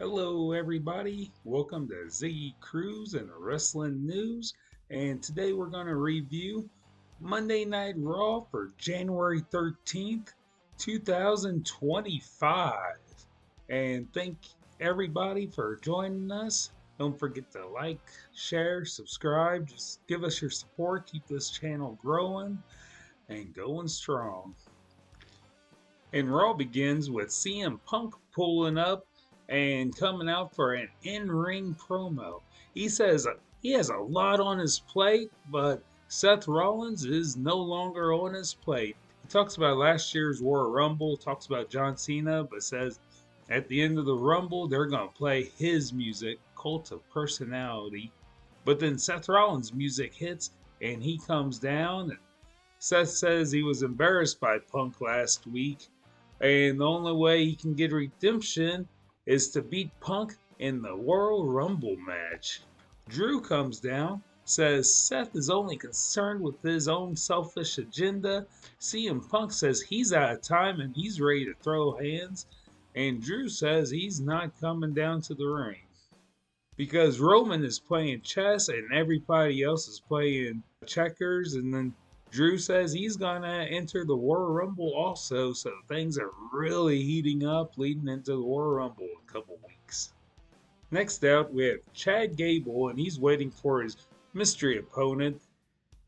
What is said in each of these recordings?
Hello, everybody. Welcome to Ziggy Cruze and the Wrestling News. And today we're going to review Monday Night Raw for January 13th, 2025. And thank everybody for joining us. Don't forget to like, share, subscribe. Just give us your support. Keep this channel growing and going strong. And Raw begins with CM Punk pulling up and coming out for an in-ring promo. He says he has a lot on his plate, but Seth Rollins is no longer on his plate. He talks about last year's Royal Rumble, talks about John Cena, but says at the end of the Rumble, they're going to play his music, Cult of Personality. But then Seth Rollins' music hits, and he comes down, and Seth says he was embarrassed by Punk last week, and the only way he can get redemption is to beat Punk in the Royal Rumble match. Drew comes down, says Seth is only concerned with his own selfish agenda. CM Punk says he's out of time and he's ready to throw hands, and Drew says he's not coming down to the ring because Roman is playing chess and everybody else is playing checkers, and then Drew says he's going to enter the Royal Rumble also, so things are really heating up leading into the Royal Rumble in a couple weeks. Next out, we have Chad Gable, and he's waiting for his mystery opponent,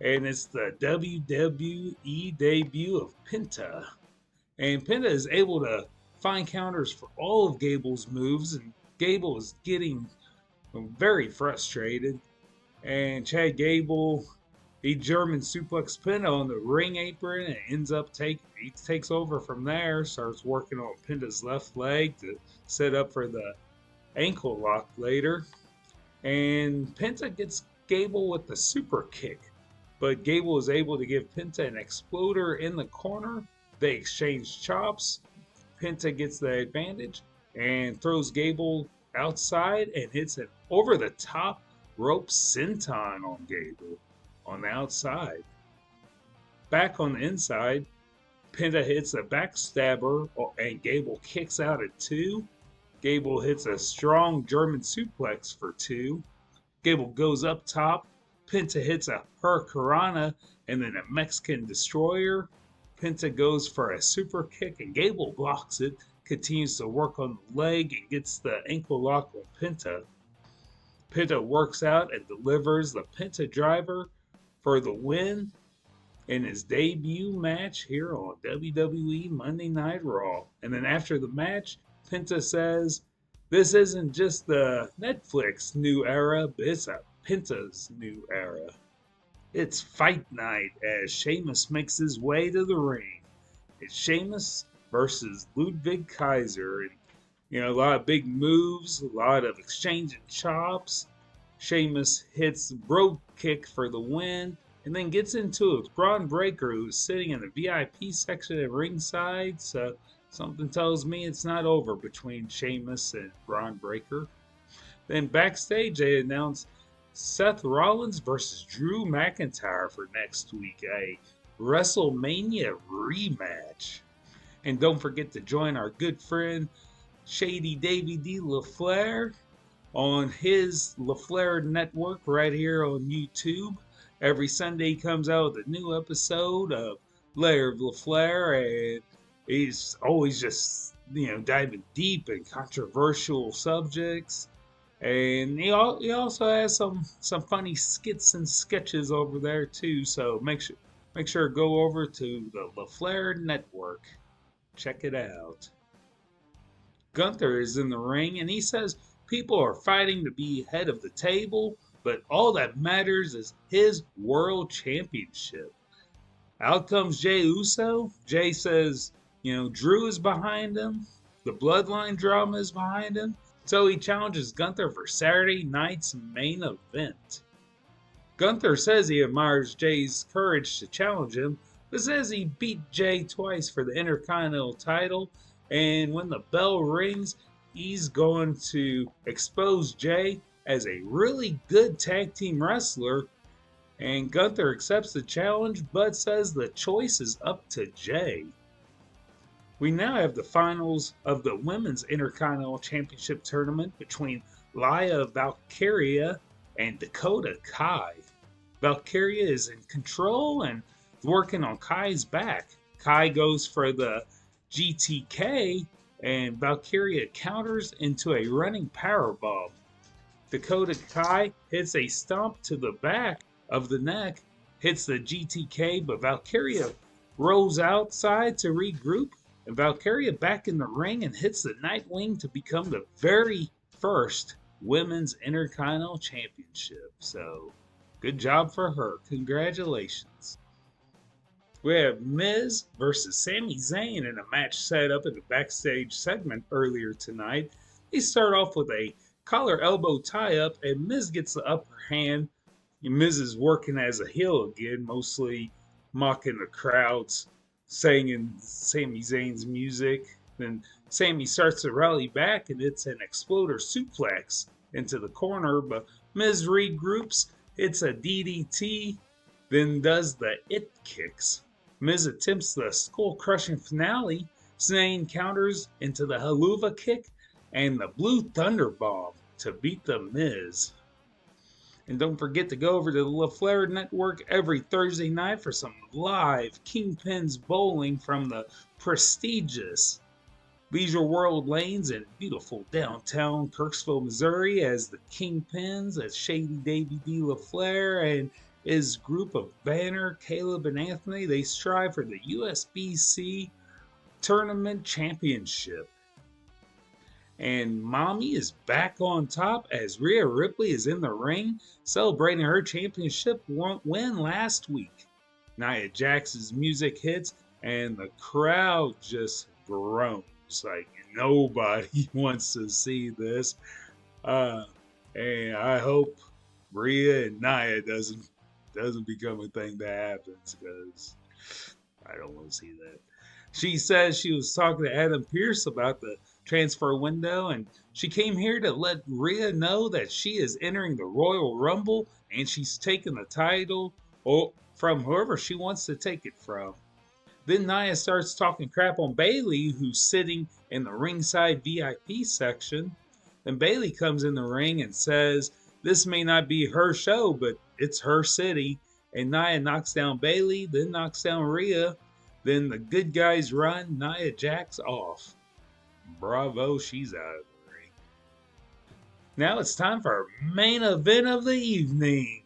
and it's the WWE debut of Penta. And Penta is able to find counters for all of Gable's moves, and Gable is getting very frustrated. And Chad Gable, he German suplex Penta on the ring apron and ends up he takes over from there, starts working on Penta's left leg to set up for the ankle lock later. And Penta gets Gable with the super kick, but Gable is able to give Penta an exploder in the corner. They exchange chops. Penta gets the advantage and throws Gable outside and hits an over the top rope senton on Gable on the outside. Back on the inside, Penta hits a backstabber and Gable kicks out at 2. Gable hits a strong German suplex for 2. Gable goes up top. Penta hits a Hurricanrana and then a Mexican Destroyer. Penta goes for a super kick and Gable blocks it, continues to work on the leg and gets the ankle lock on Penta. Penta works out and delivers the Penta driver for the win in his debut match here on WWE Monday Night Raw. And then after the match, Penta says, this isn't just the Netflix new era, but it's a Penta's new era. It's fight night as Sheamus makes his way to the ring. It's Sheamus versus Ludwig Kaiser. And, a lot of big moves, a lot of exchanging chops. Sheamus hits Brogue Kick for the win, and then gets into it with Braun Breaker, who's sitting in the VIP section at ringside. So something tells me it's not over between Sheamus and Braun Breaker. Then backstage, they announce Seth Rollins versus Drew McIntyre for next week, a WrestleMania rematch. And don't forget to join our good friend Shady Davy D. LaFleur on his LaFleur network right here on YouTube. Every Sunday he comes out with a new episode of Lair of LaFleur, and he's always just, diving deep in controversial subjects. And he also has some funny skits and sketches over there too. So make sure to go over to the LaFleur network. Check it out. Gunther is in the ring and he says people are fighting to be head of the table, but all that matters is his world championship. Out comes Jey Uso. Jey says, Drew is behind him. The bloodline drama is behind him. So he challenges Gunther for Saturday night's main event. Gunther says he admires Jey's courage to challenge him, but says he beat Jey twice for the Intercontinental title, and when the bell rings, he's going to expose Jey as a really good tag team wrestler, and Gunther accepts the challenge but says the choice is up to Jey. We now have the finals of the Women's Intercontinental Championship tournament between Laya Valkyria and Dakota Kai. Valkyria is in control and working on Kai's back. Kai goes for the GTK, and Valkyria counters into a running powerbomb. Dakota Kai hits a stomp to the back of the neck, hits the GTK, but Valkyria rolls outside to regroup, and Valkyria back in the ring and hits the Nightwing to become the very first Women's Intercontinental Championship. So, good job for her. Congratulations. We have Miz versus Sami Zayn in a match set up in the backstage segment earlier tonight. They start off with a collar elbow tie up, and Miz gets the upper hand. Miz is working as a heel again, mostly mocking the crowds, singing Sami Zayn's music. Then Sami starts to rally back, and it's an exploder suplex into the corner, but Miz regroups. It's a DDT, then does the it kicks. Miz attempts the skull crushing finale. Zayn counters into the haluva kick and the blue thunder bomb to beat the Miz. And don't forget to go over to the LaFleur Network every Thursday night for some live Kingpins bowling from the prestigious Leisure World Lanes in beautiful downtown Kirksville, Missouri, as the Kingpins, as Shady Davy D. LaFleur and his group of Banner, Caleb, and Anthony. They strive for the USBC Tournament Championship. And Mommy is back on top as Rhea Ripley is in the ring celebrating her championship win last week. Nia Jax's music hits and the crowd just groans like nobody wants to see this. And I hope Rhea and Nia doesn't become a thing that happens, because I don't want to see that. She says she was talking to Adam Pearce about the transfer window, and she came here to let Rhea know that she is entering the Royal Rumble and she's taking the title from whoever she wants to take it from. Then Nia starts talking crap on Bayley, who's sitting in the ringside VIP section. Then Bayley comes in the ring and says this may not be her show, but it's her city. And Nia knocks down Bayley, then knocks down Rhea. Then the good guys run Nia Jax off. Bravo, she's out of the ring. Now it's time for our main event of the evening.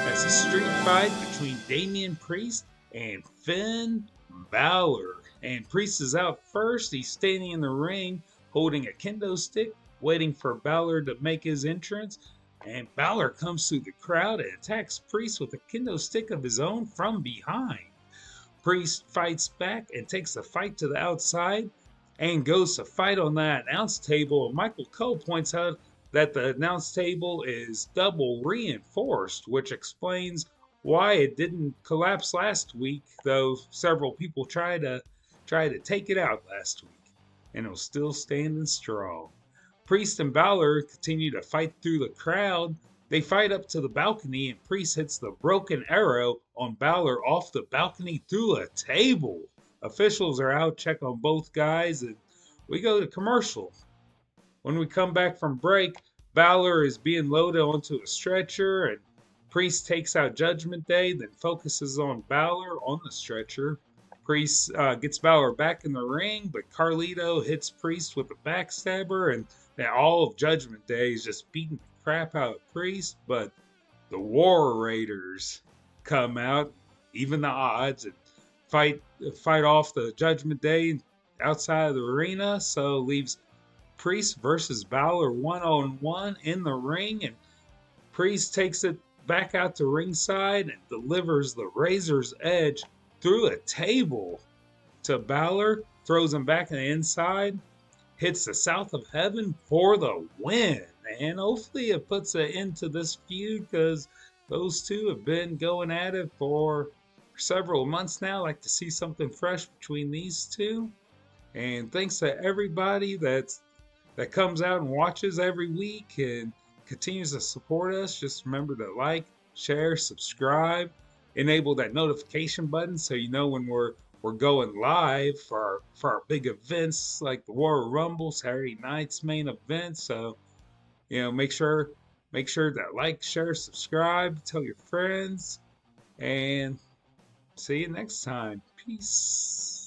That's a street fight between Damien Priest and Finn Balor. And Priest is out first. He's standing in the ring holding a kendo stick, waiting for Balor to make his entrance. And Balor comes through the crowd and attacks Priest with a kendo stick of his own from behind. Priest fights back and takes the fight to the outside and goes to fight on that announce table. And Michael Cole points out that the announce table is double reinforced, which explains why it didn't collapse last week, though several people tried to take it out last week, and it was still standing strong. Priest and Balor continue to fight through the crowd. They fight up to the balcony, and Priest hits the broken arrow on Balor off the balcony through a table. Officials are out, check on both guys, and we go to commercial. When we come back from break, Balor is being loaded onto a stretcher, and Priest takes out Judgment Day, then focuses on Balor on the stretcher. Priest gets Balor back in the ring, but Carlito hits Priest with a backstabber, and all of Judgment Day is just beating the crap out of Priest. But the War Raiders come out, even the odds, and fight off the Judgment Day outside of the arena. So leaves Priest versus Balor 1-on-1 in the ring, and Priest takes it back out to ringside and delivers the Razor's Edge through a table to Balor, throws him back on the inside, hits the South of Heaven for the win. And hopefully it puts an end to this feud, because those two have been going at it for several months now. I'd like to see something fresh between these two. And thanks to everybody that comes out and watches every week and continues to support us. Just remember to like, share, subscribe. enable that notification button so you know when we're going live for our big events like the Royal Rumble Saturday night's main event. So make sure that like, share, subscribe, tell your friends, and see you next time. Peace.